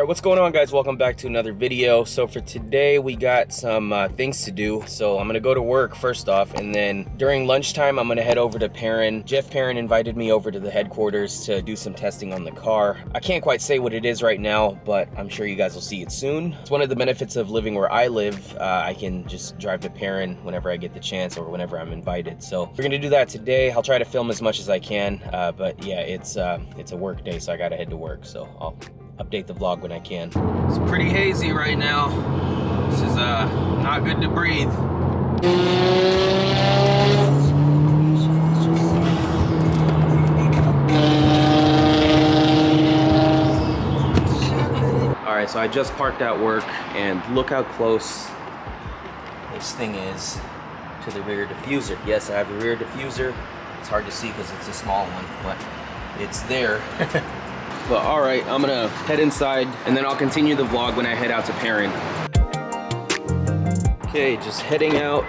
Alright, what's going on, guys? Welcome back to another video. So for today we got some things to do. So I'm gonna go to work first off, and then during lunchtime I'm gonna head over to PERRIN. Jeff PERRIN invited me over to the headquarters to do some testing on the car. I can't quite say what it is right now, but I'm sure you guys will see it soon. It's one of the benefits of living where I live. I can just drive to PERRIN whenever I get the chance or whenever I'm invited. So we're gonna do that today. I'll try to film as much as I can, but yeah, it's a work day, so I gotta head to work. So I'll update the vlog when I can. It's pretty hazy right now. This is not good to breathe. All right, so I just parked at work, and look how close this thing is to the rear diffuser. Yes, I have a rear diffuser. It's hard to see because it's a small one, but it's there. But all right, I'm gonna head inside and then I'll continue the vlog when I head out to PERRIN. Okay, just heading out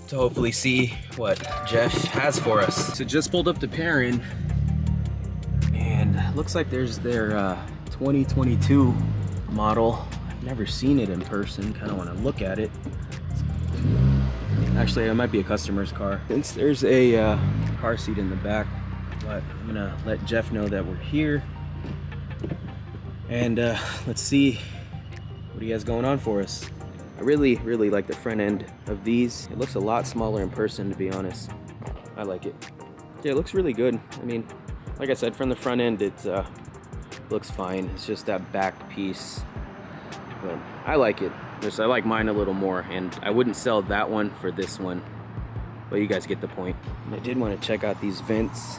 to hopefully see what Jeff has for us. So just pulled up to PERRIN, and looks like there's their 2022 model. I've never seen it in person, kind of want to look at it. Actually, it might be a customer's car. Since there's a car seat in the back, but I'm gonna let Jeff know that we're here, and let's see what he has going on for us. I really like the front end of these. It looks a lot smaller in person, to be honest. I like it. Yeah, it looks really good. I mean, like I said, from the front end, it looks fine. It's just that back piece, but I like it. Just I like mine a little more, and I wouldn't sell that one for this one, but you guys get the point. And I did want to check out these vents.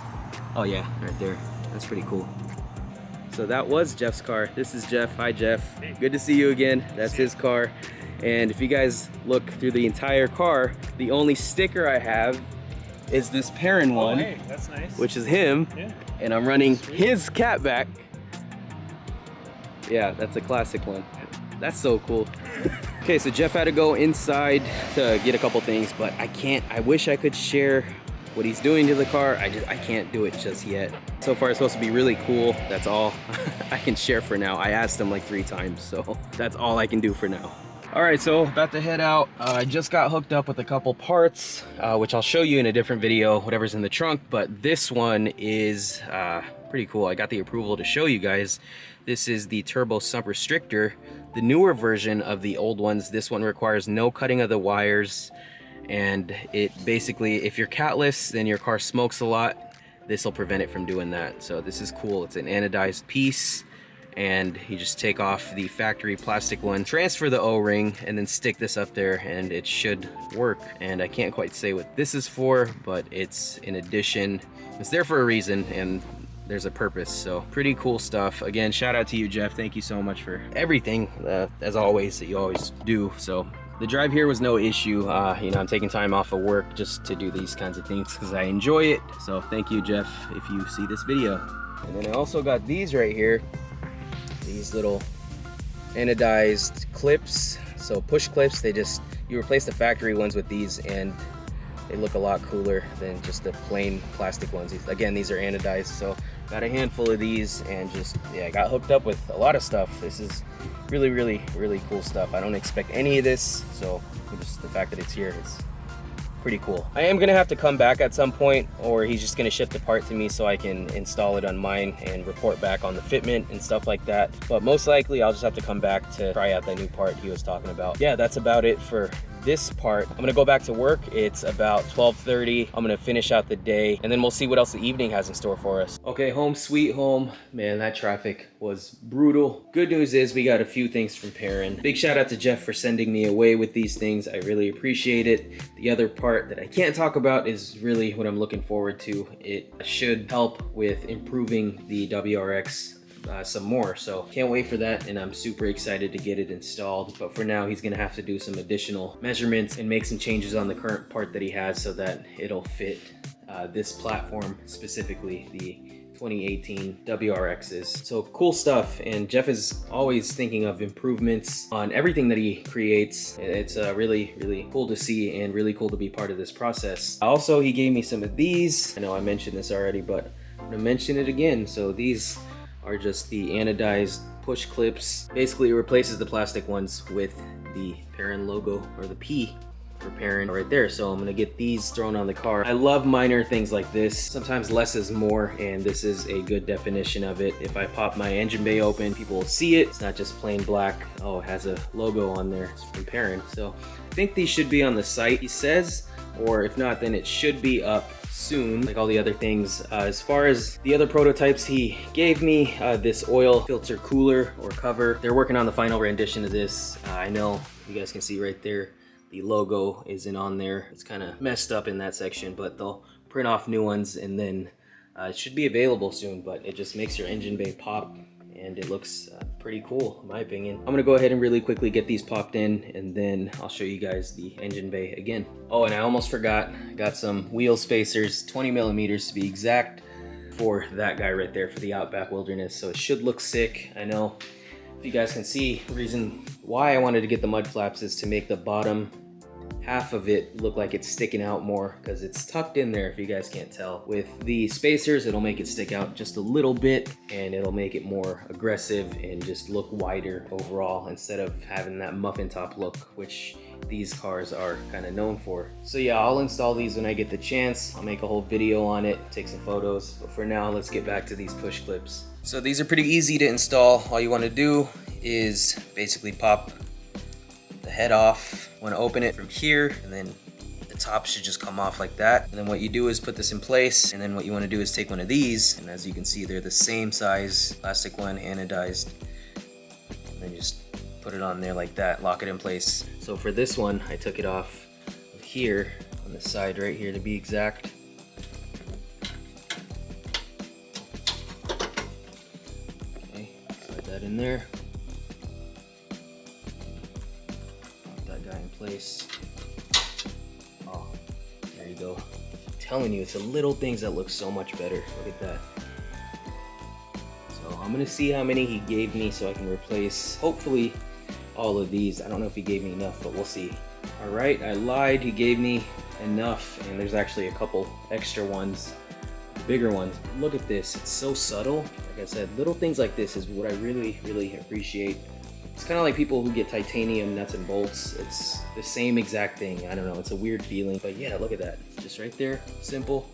Oh yeah, right there. That's pretty cool. So that was Jeff's car. This is Jeff. Hi, Jeff. Hey. Good to see you again. That's his car. And if you guys look through the entire car, the only sticker I have is this PERRIN one. Hey, that's nice. Which is him. Yeah. And I'm running his catback. Yeah, that's a classic one. That's so cool. Okay, so Jeff had to go inside to get a couple things, but I wish I could share what he's doing to the car. I can't do it just yet. So far it's supposed to be really cool. That's all I can share for now. I asked him like 3 times, so that's all I can do for now. All right, so about to head out. I just got hooked up with a couple parts, which I'll show you in a different video, whatever's in the trunk, but this one is pretty cool. I got the approval to show you guys. This is the turbo sump restrictor, the newer version of the old ones. This one requires no cutting of the wires, and it basically, if you're catless, then your car smokes a lot. This will prevent it from doing that. So this is cool. It's an anodized piece, and you just take off the factory plastic one, transfer the O-ring, and then stick this up there, and it should work. And I can't quite say what this is for, but it's an addition. It's there for a reason, and there's a purpose. So pretty cool stuff. Again, shout out to you, Jeff. Thank you so much for everything, as always, that you always do. So the drive here was no issue. You know, I'm taking time off of work just to do these kinds of things because I enjoy it. So thank you, Jeff, if you see this video. And then I also got these right here, these little anodized clips. So push clips, you replace the factory ones with these, and they look a lot cooler than just the plain plastic ones. Again, these are anodized, so got a handful of these, and just, yeah, I got hooked up with a lot of stuff. This is really cool stuff. I don't expect any of this, so just the fact that it's here, it's pretty cool. I am gonna have to come back at some point, or he's just gonna ship the part to me so I can install it on mine and report back on the fitment and stuff like that. But most likely I'll just have to come back to try out that new part he was talking about. Yeah, that's about it for this part. I'm gonna go back to work. It's about 12:30. I'm gonna finish out the day, and then we'll see what else the evening has in store for us. Okay, home sweet home. Man, that traffic was brutal. Good news is we got a few things from PERRIN. Big shout out to Jeff for sending me away with these things. I really appreciate it. The other part that I can't talk about is really what I'm looking forward to. It should help with improving the WRX some more, so can't wait for that, and I'm super excited to get it installed. But for now, he's gonna have to do some additional measurements and make some changes on the current part that he has so that it'll fit this platform, specifically the 2018 WRXs. So cool stuff, and Jeff is always thinking of improvements on everything that he creates. It's really cool to see, and really cool to be part of this process. Also, he gave me some of these. I know I mentioned this already, but I'm gonna mention it again. So these are just the anodized push clips. Basically, it replaces the plastic ones with the PERRIN logo, or the P for PERRIN right there. So I'm gonna get these thrown on the car. I love minor things like this. Sometimes less is more, and this is a good definition of it. If I pop my engine bay open, people will see it. It's not just plain black. Oh, it has a logo on there. It's from PERRIN. So I think these should be on the site, he says, or if not, then it should be up soon, like all the other things. As far as the other prototypes he gave me, this oil filter cooler or cover, they're working on the final rendition of this. I know you guys can see right there, the logo isn't on there. It's kind of messed up in that section, but they'll print off new ones, and then it should be available soon. But it just makes your engine bay pop, and it looks pretty cool in my opinion. I'm gonna go ahead and really quickly get these popped in, and then I'll show you guys the engine bay again. Oh, and I almost forgot, I got some wheel spacers, 20 millimeters to be exact, for that guy right there, for the Outback Wilderness. So it should look sick. I know, if you guys can see, the reason why I wanted to get the mud flaps is to make the bottom half of it look like it's sticking out more, because it's tucked in there if you guys can't tell. With the spacers, it'll make it stick out just a little bit, and it'll make it more aggressive and just look wider overall, instead of having that muffin top look, which these cars are kind of known for. So yeah, I'll install these when I get the chance. I'll make a whole video on it, take some photos, but for now, let's get back to these push clips. So these are pretty easy to install. All you want to do is basically pop the head off. You want to open it from here, and then the top should just come off like that. And then what you do is put this in place, and then what you want to do is take one of these, and as you can see, they're the same size, plastic one, anodized, and then just put it on there like that, lock it in place. So for this one, I took it off of here, on the side right here to be exact. Okay, slide that in there. Guy in place. Oh, there you go. I'm telling you, it's the little things that look so much better. Look at that. So I'm gonna see how many he gave me so I can replace, hopefully, all of these. I don't know if he gave me enough, but we'll see. All right, I lied. He gave me enough, and there's actually a couple extra ones, bigger ones. Look at this. It's so subtle. Like I said, little things like this is what I really, really appreciate. It's kind of like people who get titanium nuts and bolts. It's the same exact thing. I don't know, it's a weird feeling, but yeah, look at that. It's just right there, simple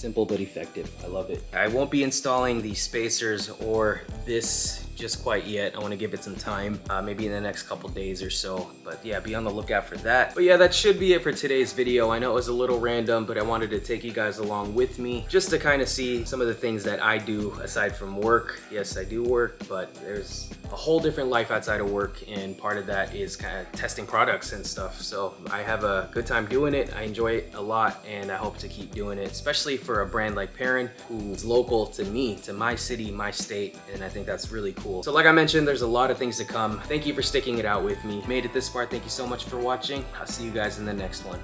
but effective. I love it. I won't be installing the spacers or this just quite yet. I want to give it some time, maybe in the next couple days or so. But yeah, be on the lookout for that. But yeah, that should be it for today's video. I know it was a little random, but I wanted to take you guys along with me just to kind of see some of the things that I do aside from work. Yes, I do work, but there's a whole different life outside of work, and part of that is kind of testing products and stuff. So I have a good time doing it. I enjoy it a lot, and I hope to keep doing it, especially for a brand like PERRIN, who's local to me, to my city, my state, and I think that's really cool. So like I mentioned, there's a lot of things to come. Thank you for sticking it out with me. If you made it this far, thank you so much for watching. I'll see you guys in the next one.